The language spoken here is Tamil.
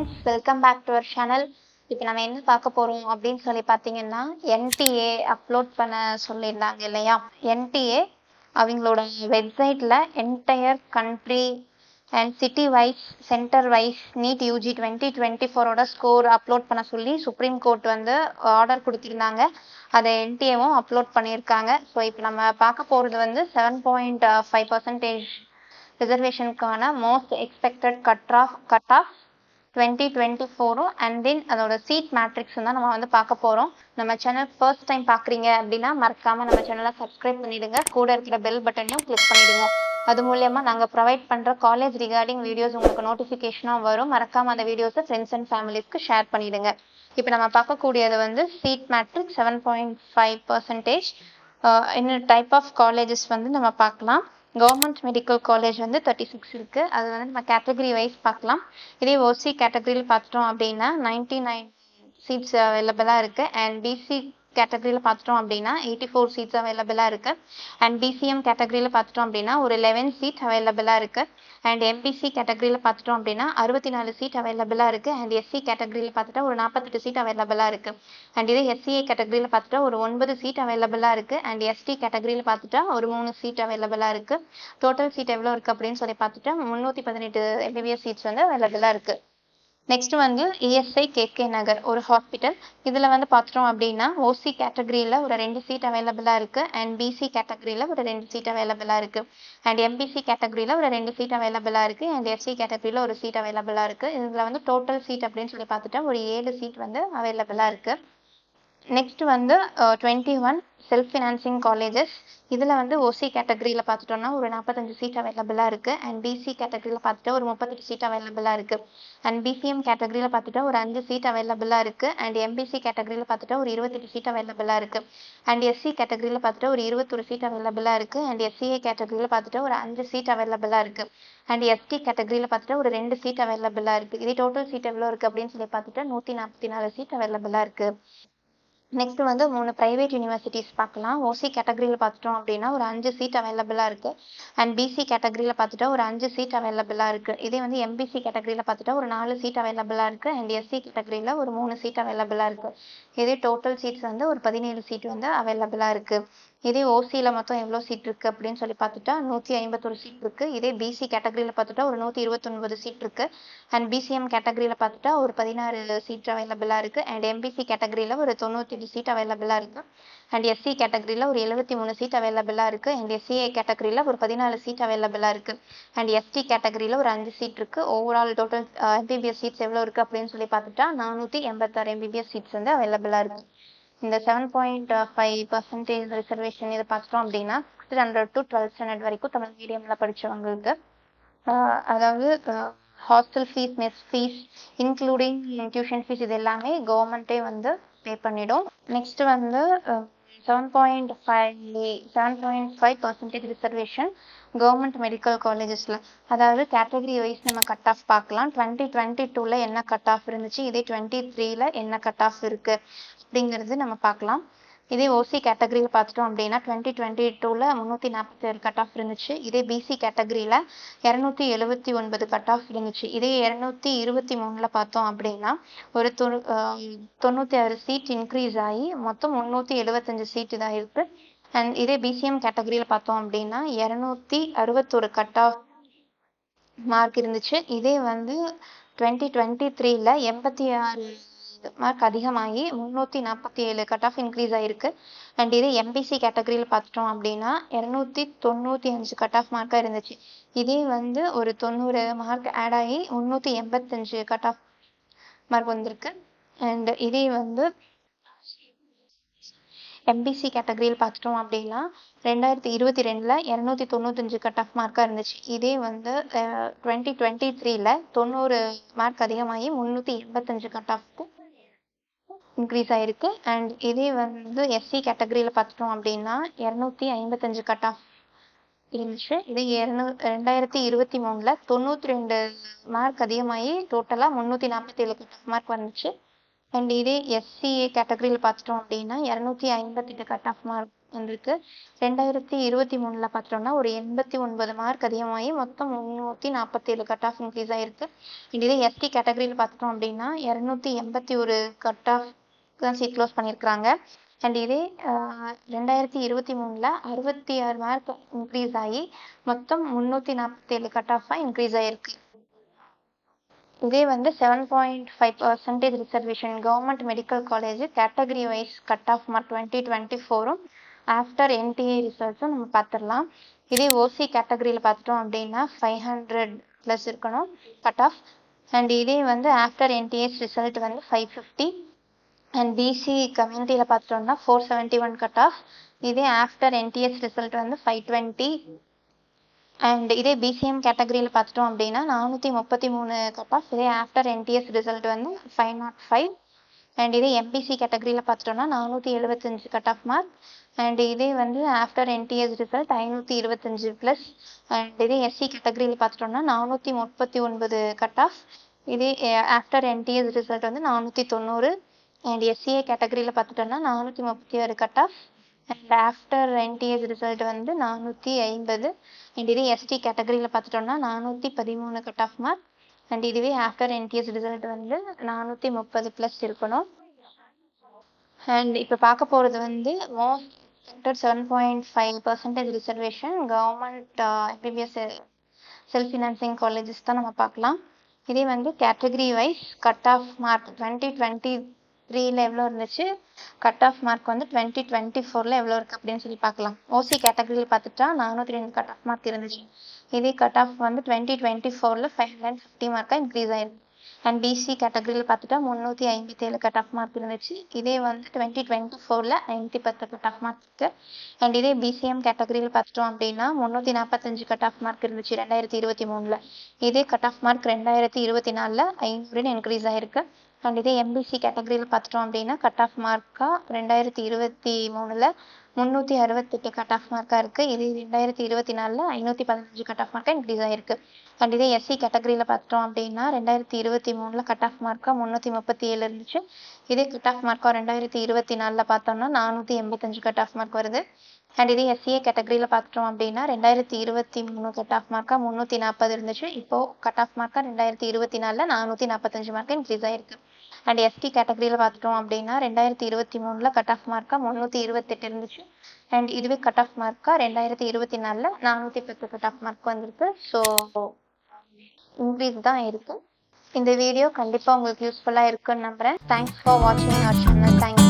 Friends, welcome back to our channel. இப்போ நம்ம என்ன பார்க்க போகிறோம் அப்படின்னு சொல்லி பார்த்தீங்கன்னா, என்டிஏ அப்லோட் பண்ண சொல்லியிருந்தாங்க இல்லையா? என்டிஏ அவங்களோட வெப்சைட்டில் entire country and city wise centre wise NEET UG 2024 score upload பண்ண சொல்லி சுப்ரீம் கோர்ட் வந்து ஆர்டர் கொடுத்துருந்தாங்க. அதை என்டிஏவும் அப்லோட் பண்ணியிருக்காங்க. ஸோ இப்போ நம்ம பார்க்க போகிறது வந்து 7.5% ரிசர்வேஷனுக்கான most expected cut off 2024 and then அதோட சீட் மேட்ரிக்ஸ் தான் நம்ம வந்து பார்க்க போகிறோம். நம்ம சேனல் ஃபர்ஸ்ட் டைம் பார்க்குறீங்க அப்படின்னா மறக்காமல் நம்ம சேனலை சப்ஸ்கிரைப் பண்ணிவிடுங்க. கூட இருக்கிற பெல் பட்டனையும் கிளிக் பண்ணிவிடுங்க. அது மூலயமா நாங்கள் ப்ரொவைட் பண்ணுற காலேஜ் ரிகார்டிங் வீடியோஸ் உங்களுக்கு நோட்டிஃபிகேஷனாக வரும். மறக்காமல் அந்த வீடியோஸை ஃப்ரெண்ட்ஸ் அண்ட் ஃபேமிலிஸ்க்கு ஷேர் பண்ணிவிடுங்க. இப்போ நம்ம பார்க்கக்கூடியது வந்து சீட் மேட்ரிக்ஸ் 7.5%. இன்னும் டைப் ஆஃப் காலேஜஸ் வந்து நம்ம பார்க்கலாம். கவர்மெண்ட் மெடிக்கல் காலேஜ் வந்து 36 இருக்குது. அது வந்து நம்ம கேட்டகரி வைஸ் பார்க்கலாம். இதே ஓசி கேட்டகரியில் பார்த்துட்டோம் அப்படின்னா 99 சீட்ஸ் அவைலபிளாக இருக்குது. அண்ட் பிசி கேட்டகரியில் பார்த்துட்டோம் அப்படின்னா 84 சீட்ஸ் அவைலபிளாக இருக்குது. அண்ட் பிசிஎம் கேட்டகரியில் பார்த்துட்டோம் அப்படின்னா ஒரு 11 சீட் அவைலபிளாக இருக்குது. அண்ட் எம்பிசி கேட்டகரியில் பார்த்துட்டோம் அப்படின்னா 64 சீட் அவைலபிளாக இருக்குது. அண்ட் எஸ்சி கேட்டகரியில் பார்த்துட்டா ஒரு 48 சீட் அவைலபிளாக இருக்குது. அண்ட் இதே எஸ்சிஏ கேட்டகரியில் பார்த்துட்டா ஒரு 9 சீட் அவைலபிளாக இருக்குது. அண்ட் எஸ்டி கேட்டகரியில் பார்த்துட்டா ஒரு 3 சீட் அவைலபிளாக இருக்குது. டோட்டல் சீட் எவ்வளோ இருக்குது அப்படின்னு சொல்லி பார்த்துட்டா 318 எம்பிபிஎஸ் சீட்ஸ் வந்து அவைலபிளாக இருக்குது. நெக்ஸ்ட் வந்து இஎஸ்ஐ கேகே நகர் ஒரு ஹாஸ்பிட்டல். இதில் வந்து பார்த்துட்டோம் அப்படின்னா ஓசி கேட்டகரியில் ஒரு 2 சீட் அவைலபிளாக இருக்குது. அண்ட் பிசி கேட்டகரியில் ஒரு 2 சீட் அவைலபிளாக இருக்குது. அண்ட் எம்பிசி கேட்டகரியில் ஒரு 2 சீட் அவைலபிளாக இருக்குது. அண்ட் எஸ்சி கேட்டகரியில் ஒரு சீட் அவைலபிளாக இருக்குது. இதில் வந்து டோட்டல் சீட் அப்படின்னு சொல்லி பார்த்துட்டா ஒரு 7 சீட் வந்து அவைலபிளாக இருக்குது. நெக்ஸ்ட் வந்து 21 செல்ஃப் ஃபினான்சிங் காலேஜஸ். இதில் வந்து ஓசி கேட்டகரியில் பார்த்துட்டோம்னா ஒரு 45 சீட் அவைலபிளாக இருக்குது. அண்ட் பிசி கேட்டகரியில் பார்த்துட்டா ஒரு 38 சீட் அவைலபிளாக இருக்குது. அண்ட் பிசிஎம் கேட்டகரியில் பார்த்துட்டா ஒரு 5 சீட் அவைலபிளாக இருக்குது. அண்ட் எம்பிசி கேட்டகரியில் பார்த்துட்டா ஒரு 28 சீட் அவைலபிளாக இருக்குது. அண்ட் எஸ்சி கேட்டகரியில் பார்த்துட்டா ஒரு 21 சீட் அவைலபிளாக இருக்குது. அண்ட் எஸ்சிஏ கேட்டகரியில் பார்த்துட்டா ஒரு 5 சீட் அவைலபிளாக இருக்குது. அண்ட் எஸ்டி கேட்டகரியில் பார்த்துட்டா ஒரு 2 சீட் அவைலபிளாக இருக்குது. இதே டோட்டல் சீட் எவ்வளோ இருக்குது அப்படின்னு சொல்லி பார்த்துட்டா 144 சீட் அவைலபிளாக இருக்குது. நெக்ஸ்ட் வந்து 3 ப்ரைவேட் யூனிவர்சிட்டிஸ் பார்க்கலாம். ஓசி கேட்டகரியில் பார்த்துட்டோம் அப்படின்னா ஒரு 5 சீட் அவைலபிளாக இருக்குது. அண்ட் பிசி கேட்டகரியில் பார்த்துட்டா ஒரு 5 சீட் அவைலபிளாக இருக்குது. இதே வந்து எம்பிசி கேட்டகரியில் பார்த்துட்டா ஒரு 4 சீட் அவைலபிளாக இருக்குது. அண்ட் எஸ்சி கேட்டகரியில் ஒரு 3 சீட் அவைலபிளாக இருக்குது. இதே டோட்டல் சீட்ஸ் வந்து ஒரு 17 சீட் வந்து அவைலபிளாக இருக்குது. இதே ஓசியில் மொத்தம் எவ்வளோ சீட் இருக்குது அப்படின்னு சொல்லி பார்த்துட்டா 151 சீட் இருக்குது. இதே பிசி கேட்டகரியில் பார்த்துட்டா ஒரு 129 சீட் இருக்குது. அண்ட் பிசிஎம் கேட்டகரியில் பார்த்துட்டா ஒரு 16 சீட் அவைலபிளாக இருக்குது. அண்ட் எம்பிசி கேட்டகரியில் ஒரு 98 சீட் அவைலபிளாக இருக்குது. அண்ட் எஸ்சி கேட்டகரியில் ஒரு 73 சீட் அவைலபிளாக இருக்குது. அண்ட் எஸ்சிஏ கேட்டகரியில் ஒரு 14 சீட் அவைலபிளாக இருக்குது. அண்ட் எஸ்டி கேட்டகரியில் ஒரு 5 சீட் இருக்குது. ஓவரால் டோட்டல் எம்பிபிஎஸ் சீட்ஸ் எவ்வளோ இருக்குது அப்படின்னு சொல்லி பார்த்துட்டா 486 எம்பிபிஎஸ் சீட்ஸ் வந்து அவைலபிளாக இருக்குது. இந்த 7.5% ரிசர்வேஷன் இதை பார்த்துட்டோம் அப்படின்னா 6th standard to 12th standard வரைக்கும் தமிழ் மீடியமில் படித்தவங்களுக்கு, அதாவது hostel fees, mess fees, including tuition fees, இது எல்லாமே கவர்மெண்ட்டே வந்து பே பண்ணிடும். நெக்ஸ்ட் வந்து 7.5% ரிசர்வேஷன் கவர்மெண்ட் மெடிக்கல் காலேஜஸில், அதாவது கேட்டகரி வைஸ் நம்ம கட் ஆஃப் பார்க்கலாம். 2022 என்ன கட் ஆஃப் இருந்துச்சு, இதே 2023 என்ன கட் ஆஃப் இருக்குது அப்படிங்கிறது நம்ம பார்க்கலாம். இதே ஓசி கேட்டகரியில் பார்த்துட்டோம் அப்படின்னா 2022 347 கட் ஆஃப் இருந்துச்சு. இதே பிசி கேட்டகரியில் 279 கட் ஆஃப் இருந்துச்சு. இதே 223 பார்த்தோம் அப்படின்னா ஒரு 96 சீட் இன்க்ரீஸ் ஆகி மொத்தம் 375 சீட்டு தான் இருக்குது. அண்ட் இதே பிசிஎம் கேட்டகரியில் பார்த்தோம் அப்படின்னா 261 கட் ஆஃப் மார்க் இருந்துச்சு. இதே வந்து 2023 86 மார்க் அதிகமாகி 347 கட் ஆஃப் இன்க்ரீஸ் ஆகிருக்கு. அண்ட் இதே எம்பிசி கேட்டகரியில் பார்த்துட்டோம் அப்படின்னா 295 கட் ஆஃப் மார்க்காக இருந்துச்சு. இதே வந்து ஒரு 90 மார்க் ஆட் ஆகி 385 கட் ஆஃப் மார்க் வந்திருக்கு. அண்ட் இதே வந்து எம்பிசி கேட்டகரியில் பார்த்துட்டோம் அப்படின்னா 2022 295 கட் ஆஃப் மார்க்காக இருந்துச்சு. இதே வந்து 2023 90 மார்க் அதிகமாகி 385 கட் ஆஃப்க்கு இன்க்ரீஸ் ஆகிருக்கு. அண்ட் இதே வந்து எஸ்சி கேட்டகரியில் பார்த்துட்டோம் அப்படின்னா 255 கட் ஆஃப் இருந்துச்சு. இதே 2023 92 மார்க் அதிகமாகி டோட்டலாக 347 கட் ஆஃப் மார்க் வந்துச்சு. அண்ட் இதே எஸ்சிஏ கேட்டகரியில் பார்த்துட்டோம் அப்படின்னா 258 கட் ஆஃப் மார்க் வந்திருக்கு. 2023ல பார்த்தோம்னா ஒரு 89 மார்க் அதிகமாகி மொத்தம் 347 கட் ஆஃப் இன்க்ரீஸ் ஆயிருக்கு. இதே எஸ்டி கேட்டகரியில் பார்த்துட்டோம் அப்படின்னா 281 கட் ஆஃப் தான் சீட் க்ளோஸ் பண்ணியிருக்கிறாங்க. அண்ட் இதே 2023ல 66 மார்க் இன்க்ரீஸ் ஆகி மொத்தம் 347 கட் ஆஃபாக இன்க்ரீஸ் ஆயிருக்கு. இதே வந்து 7.5% reservation government medical college category wise cut off mark 2024 after NDA ரிசல்ட்ஸும் நம்ம பார்த்துடலாம். இதே ஓசி கேட்டகரியில் பார்த்துட்டோம் அப்படின்னா 500+ இருக்கணும் கட் ஆஃப். அண்ட் இதே வந்து ஆஃப்டர் என்டிஏஸ் ரிசல்ட் வந்து 550. அண்ட் பிசி கம்யூனிட்டியில் பார்த்துட்டோம்னா 471 கட் ஆஃப். இதே ஆஃப்டர் என்டிஎஸ் ரிசல்ட் வந்து 520. அண்ட் இதே பிசிஎம் கேட்டகரியில் பார்த்துட்டோம் அப்படின்னா 433 கட் ஆஃப். இதே ஆஃப்டர் என்டிஎஸ் ரிசல்ட் வந்து 505. அண்ட் இதே எம்பிசி கேட்டகரியில் பார்த்துட்டோம்னா 475 கட் ஆஃப் மார்க். அண்ட் இதே வந்து ஆஃப்டர் என்டிஎஸ் ரிசல்ட் 525+. அண்ட் இதே எஸ்சி கேட்டகரியில் பார்த்துட்டோம்னா 439 கட் ஆஃப். இதே ஆஃப்டர் என்டிஎஸ் ரிசல்ட் வந்து 490. அண்ட் எஸ்சிஏ கேட்டகரியில் பார்த்துட்டோம்னா 436 cut off. And after NTS result வந்து 450. அண்ட் இதே எஸ்டி கேட்டகரியில் பார்த்துட்டோம்னா 413 கட் ஆஃப் மார்க். அண்ட் இதுவே ஆஃப்டர் என்டிஎஸ் ரிசல்ட் வந்து 430+ இருக்கணும். அண்ட் இப்போ பார்க்க போகிறது வந்து most 7.5% reservation government MBBS self financing colleges தான் நம்ம பார்க்கலாம். இதே வந்து category wise cut off mark 2023ல எவ்வளோ இருந்துச்சு, கட் ஆஃப் மார்க் வந்து 2024ல எவ்வளோ இருக்குது அப்படின்னு சொல்லி பார்க்கலாம். ஓசி கேட்டகரியில் பார்த்துட்டா 402 கட் ஆஃப் மார்க் இருந்துச்சு. இதே கட் ஆஃப் வந்து 2024ல 550 மார்க்காக இன்க்ரீஸ் ஆயிருக்கு. அண்ட் பிசி கேட்டகரியில் பார்த்துட்டா 357 கட் ஆஃப் மார்க் இருந்துச்சு. இதே வந்து 2024ல 510 கட் ஆஃப் மார்க் இருக்குது. அண்ட் இதே பிசிஎம் கேட்டகரியில் பார்த்துட்டோம் அப்படின்னா 345 கட் ஆஃப் மார்க் இருந்துச்சு 2023ல. இதே கட் ஆஃப் மார்க் 2024ல 500 இன்க்ரீஸ் ஆயிருக்கு. அண்ட் இதே எம்பிசி கேட்டகரியில் பார்த்துட்டோம் அப்படின்னா கட் ஆஃப் மார்க்காக 2023ல 368 கட் ஆஃப் மார்க்காக இருக்குது. இது 2024ல 515 கட் ஆஃப் மார்க்காக இன்க்ரீஸ் ஆயிருக்கு. அண்ட் இதே எஸ்சி கேட்டகரியில் பார்த்துட்டோம் அப்படின்னா 2023ல கட் ஆஃப் மார்க்காக 337 இருந்துச்சு. இதே கட் ஆஃப் மார்க்காக 2024ல பார்த்தோம்னா 485 கட் ஆஃப் மார்க் வருது. அண்ட் இதே எஸ்சிஏ கேட்டகரியில் பார்த்துட்டோம் அப்படின்னா 2023 கட் ஆஃப் மார்க்காக 340 இருந்துச்சு. இப்போது கட் ஆஃப் மார்க்காக 2024ல 445 மார்க்காக இன்க்ரீஸ் ஆயிருக்கு. அண்ட் எஸ்டி கேட்டகரியில் பார்த்துட்டோம் அப்படின்னா 2023ல கட் ஆஃப் மார்க்காக 328 இருந்துச்சு. அண்ட் இதுவே கட் ஆஃப் மார்க்காக 2024ல 410 கட் ஆஃப் மார்க் வந்திருக்கு. ஸோ இன்க்ரீஸ் தான் இருக்குது. இந்த வீடியோ கண்டிப்பாக உங்களுக்கு யூஸ்ஃபுல்லாக இருக்குன்னு நம்புகிறேன். தேங்க்ஸ் ஃபார் வாட்சிங் அவர் சேனல். தேங்க்யூ.